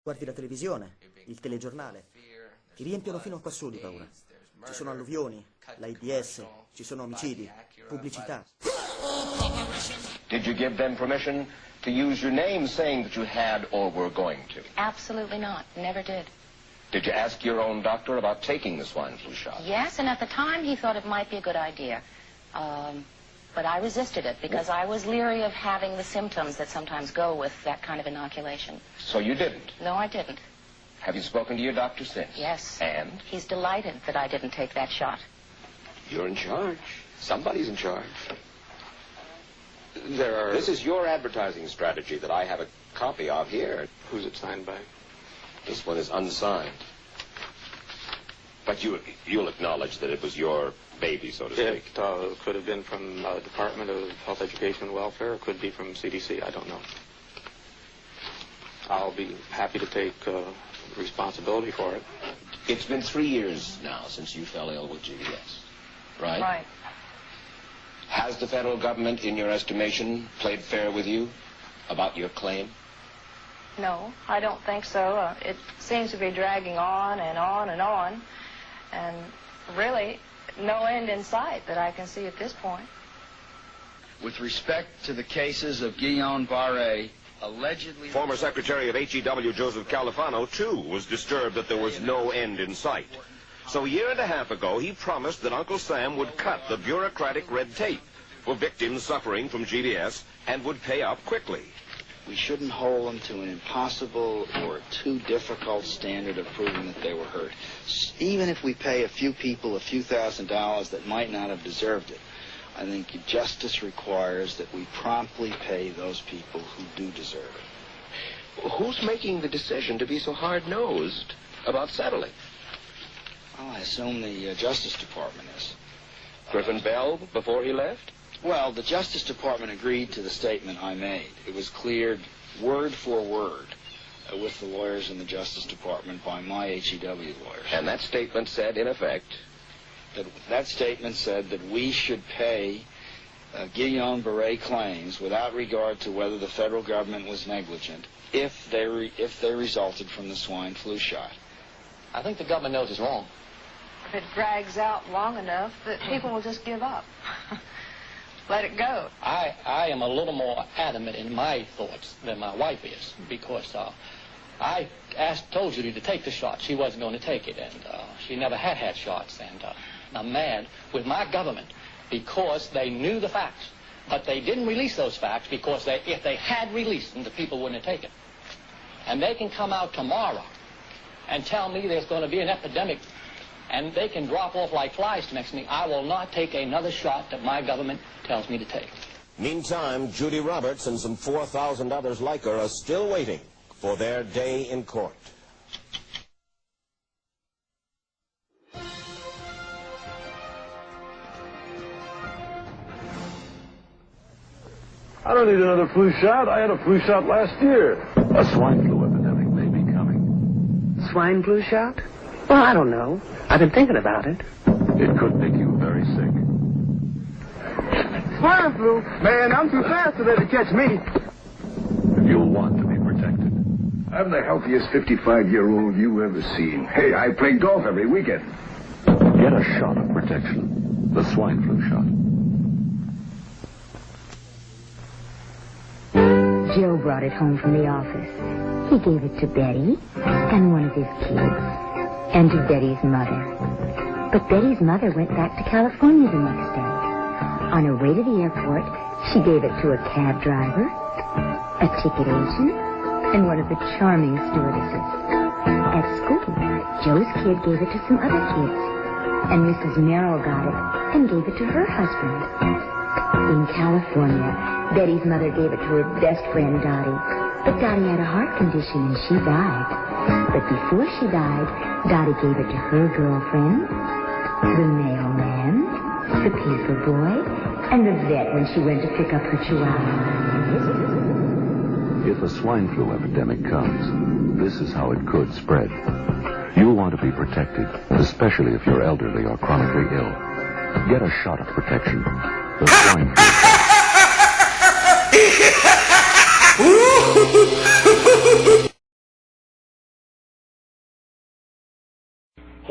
Guardi la televisione, il telegiornale. Ti riempiono fino a qua su di paura. Ci sono alluvioni, l'AIDS, ci sono omicidi, pubblicità. Did you give them permission to use your name saying that you had or were going to? Absolutely not. Never did. Did you ask your own doctor about taking the swine flu shot? Yes, and at the time he thought it might be a good idea. But I resisted it because I was leery of having the symptoms that sometimes go with that kind of inoculation. So you didn't? No, I didn't. Have you spoken to your doctor since? Yes. And? He's delighted that I didn't take that shot. You're in charge. Somebody's in charge. This is your advertising strategy that I have a copy of here. Who's it signed by? This one is unsigned. But you'll acknowledge that it was your baby, so to speak. It could have been from the Department of Health, Education, and Welfare. It could be from CDC. I don't know. I'll be happy to take responsibility for it. It's been 3 years now since you fell ill with GBS, right? Right. Has the federal government, in your estimation, played fair with you about your claim? No, I don't think so. It seems to be dragging on and on and on. And really, no end in sight that I can see at this point. With respect to the cases of Guillain-Barré, allegedly... Former Secretary of HEW Joseph Califano, too, was disturbed that there was no end in sight. So a year and a half ago, he promised that Uncle Sam would cut the bureaucratic red tape for victims suffering from GBS and would pay up quickly. We shouldn't hold them to an impossible or too difficult standard of proving that they were hurt. Even if we pay a few people a few $1,000s that might not have deserved it, I think justice requires that we promptly pay those people who do deserve it. Who's making the decision to be so hard-nosed about settling? Well, I assume the Justice Department is. Griffin Bell before he left? Well, the Justice Department agreed to the statement I made. It was cleared word for word with the lawyers in the Justice Department by my HEW lawyers. And that statement said, in effect... That statement said that we should pay Guillain-Barré claims without regard to whether the federal government was negligent if they resulted from the swine flu shot. I think the government knows it's wrong. If it drags out long enough, that people will just give up. Let it go. I am a little more adamant in my thoughts than my wife is, because I told Judy to take the shot. She wasn't going to take it, and she never had shots. And I'm mad with my government because they knew the facts, but they didn't release those facts because if they had released them, the people wouldn't have taken it. And they can come out tomorrow and tell me there's going to be an epidemic, and they can drop off like flies next to me. I will not take another shot that my government tells me to take. Meantime, Judy Roberts and some 4,000 others like her are still waiting for their day in court. I don't need another flu shot. I had a flu shot last year. A swine flu epidemic may be coming. Swine flu shot? Well, I don't know. I've been thinking about it. It could make you very sick. Swine flu? Man, I'm too fast for that to catch me. You'll want to be protected. I'm the healthiest 55-year-old you ever seen. Hey, I play golf every weekend. Get a shot of protection. The swine flu shot. Joe brought it home from the office. He gave it to Betty and one of his kids and to Betty's mother. But Betty's mother went back to California the next day. On her way to the airport, she gave it to a cab driver, a ticket agent, and one of the charming stewardesses. At school, Joe's kid gave it to some other kids, and Mrs. Merrill got it and gave it to her husband. In California, Betty's mother gave it to her best friend, Dottie. But Dottie had a heart condition and she died. But before she died, Dottie gave it to her girlfriend, the mailman, the paper boy, and the vet when she went to pick up her chihuahua. If a swine flu epidemic comes, this is how it could spread. You'll want to be protected, especially if you're elderly or chronically ill. Get a shot of protection. The swine flu shot.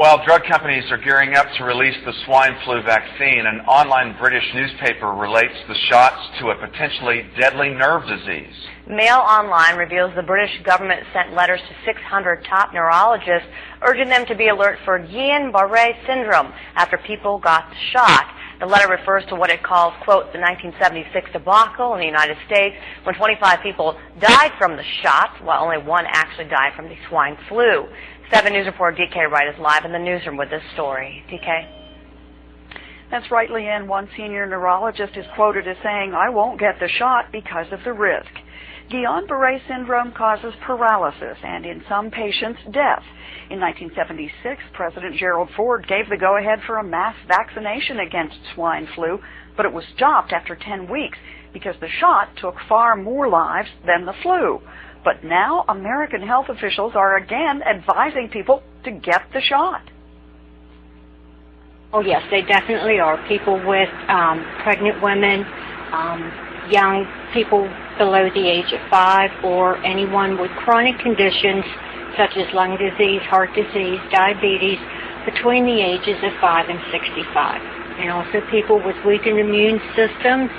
While drug companies are gearing up to release the swine flu vaccine, an online British newspaper relates the shots to a potentially deadly nerve disease. Mail Online reveals the British government sent letters to 600 top neurologists urging them to be alert for Guillain-Barré syndrome after people got the shot. The letter refers to what it calls, quote, the 1976 debacle in the United States when 25 people died from the shot, while only one actually died from the swine flu. 7 News reporter DK Wright is live in the newsroom with this story. DK? That's right, Leanne. One senior neurologist is quoted as saying, "I won't get the shot because of the risk." Guillain-Barré syndrome causes paralysis and, in some patients, death. In 1976, President Gerald Ford gave the go-ahead for a mass vaccination against swine flu, but it was stopped after 10 weeks because the shot took far more lives than the flu. But now American health officials are again advising people to get the shot. Oh, yes, they definitely are. People with pregnant women, young people below the age of 5, or anyone with chronic conditions such as lung disease, heart disease, diabetes, between the ages of 5 and 65. And also people with weakened immune systems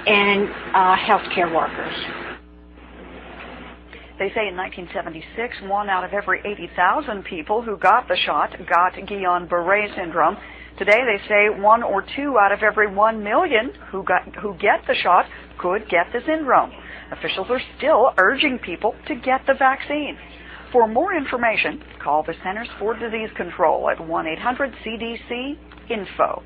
and healthcare workers. They say in 1976, 1 out of every 80,000 people who got the shot got Guillain-Barré syndrome. Today they say 1 or 2 out of every 1 million who get the shot could get the syndrome. Officials are still urging people to get the vaccine. For more information, call the Centers for Disease Control at 1-800-CDC-INFO.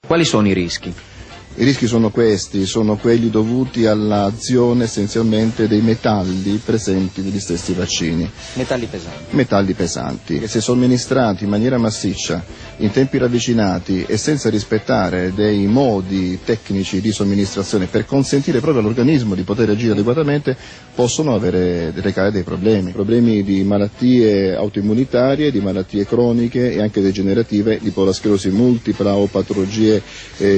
Quali sono i rischi? I rischi sono questi, sono quelli dovuti all'azione essenzialmente dei metalli presenti negli stessi vaccini. Metalli pesanti. Metalli pesanti, che se somministrati in maniera massiccia, in tempi ravvicinati e senza rispettare dei modi tecnici di somministrazione per consentire proprio all'organismo di poter agire adeguatamente, possono recare dei problemi. Problemi di malattie autoimmunitarie, di malattie croniche e anche degenerative, tipo la sclerosi multipla o patologie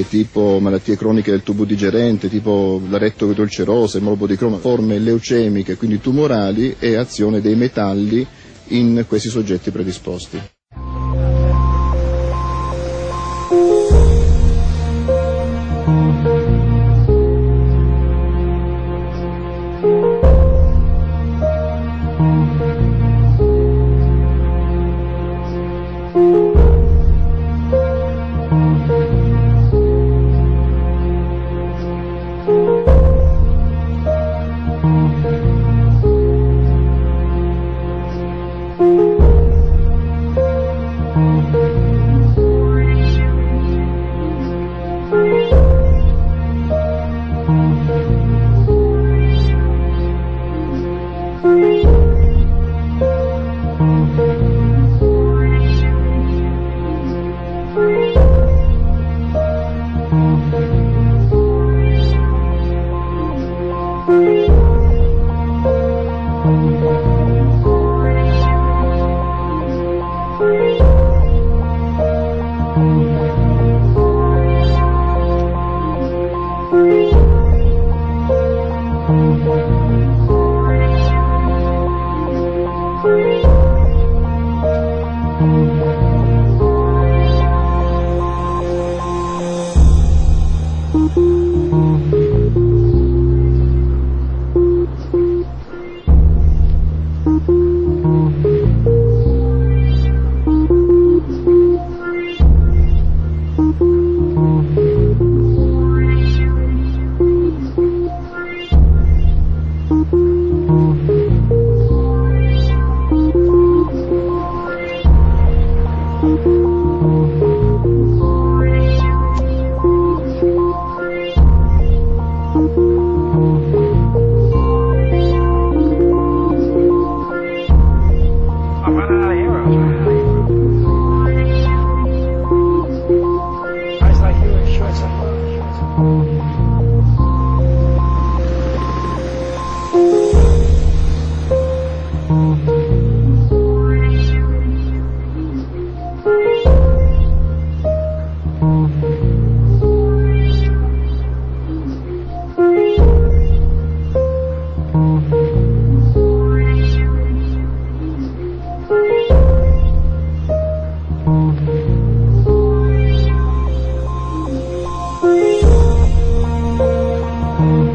tipo malattie croniche del tubo digerente, tipo la rettoidolcerosi, il morbo di Crohn, forme leucemiche, quindi tumorali, e azione dei metalli in questi soggetti predisposti.